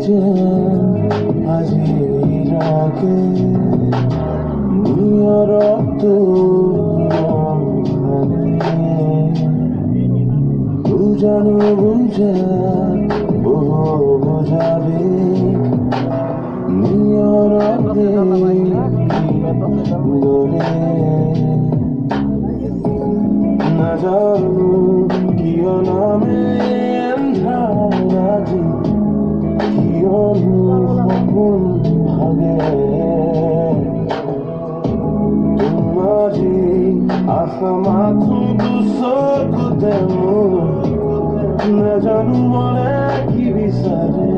যে আজি রাগে নিয়র বুঝানো বুঝা বোঝাবে নিয়র না জানো কিয় নামে আন্ধারাজি কিয় সপোন ভাগে তোমারি আশা মাথো দুচকুতে মোৰ নাজানো মনে কি বিচাৰে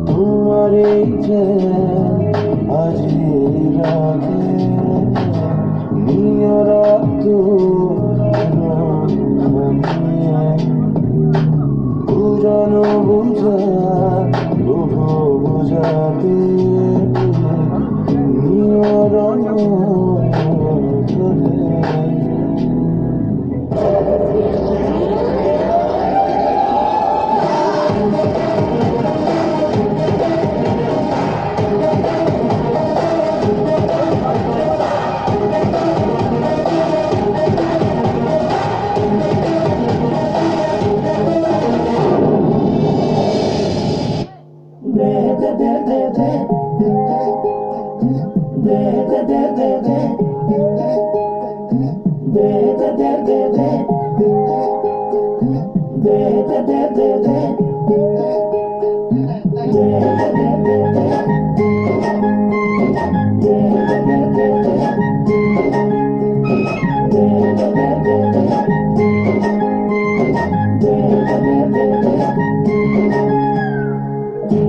তোমাৰে যে আজি লাগে নিয়ৰটো বুজানো বুজা বুজাতে নিয়ৰ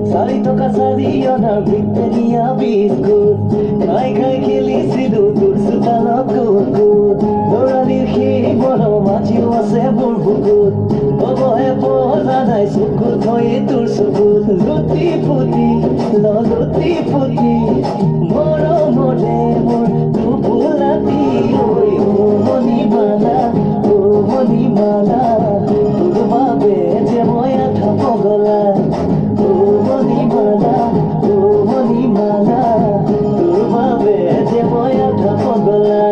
Salito casadillo na victoria biscuit Khai khai খেলিছিলো তোৰ চোতালত কুকুত দৌৰালিৰ সেই বড় মাছিও আছে মোৰ বুকুত অৱহে পহৰা নাই চকুত হৈয়ে তোৰ চকুত লুটি ফুটি ললুটি ফুটি মৰমৰে মোৰ টোপোলাটি ঐ মণি মালা তোৰ বাবে যে মই আঠা পগলা তোৰ বাবে যে মই আঠা পগলা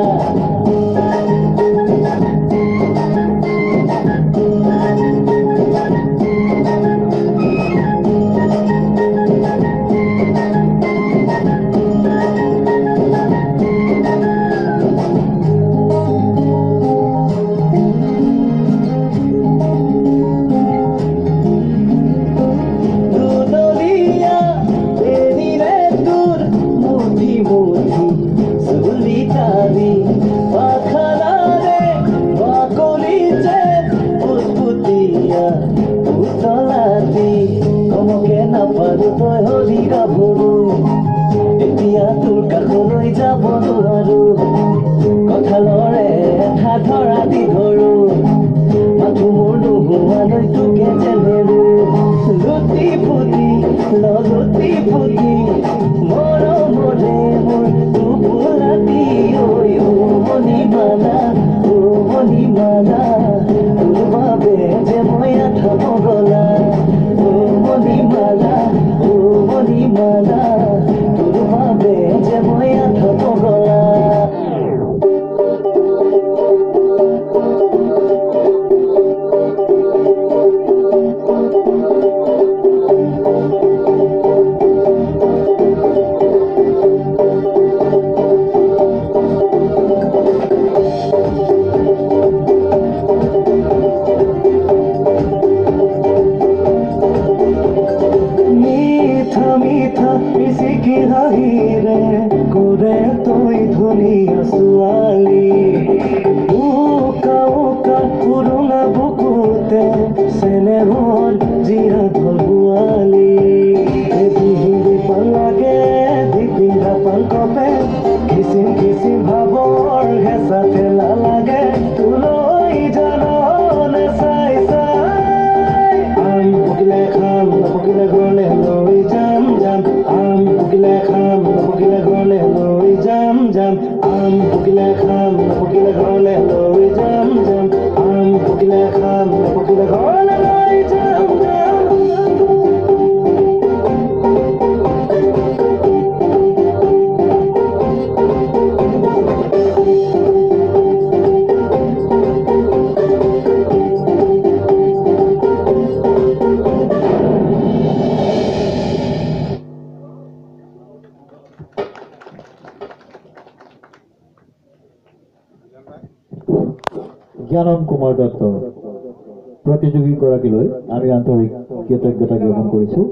এতিয়া তোৰ কাষলৈ যাব নোৱাৰো কঁঠালৰে এঠা ধৰা দি ধৰো মাথো মোৰ নোহোৱালৈ তোকে যেনেৰো লুটি ফুটি ললুটি ফুটি মৰমৰে মোৰ টোপোলাটি ঐ মণি মালা তোৰ বাবে যে মই আঠা পগলা মণি মালা তোৰ বাবে যে মই আঠা পগলা জ্ঞানম কুমাৰ দত্ত প্ৰতিযোগীগৰাকীলৈ আমি আন্তৰিক কৃতজ্ঞতা জ্ঞাপন কৰিছোঁ।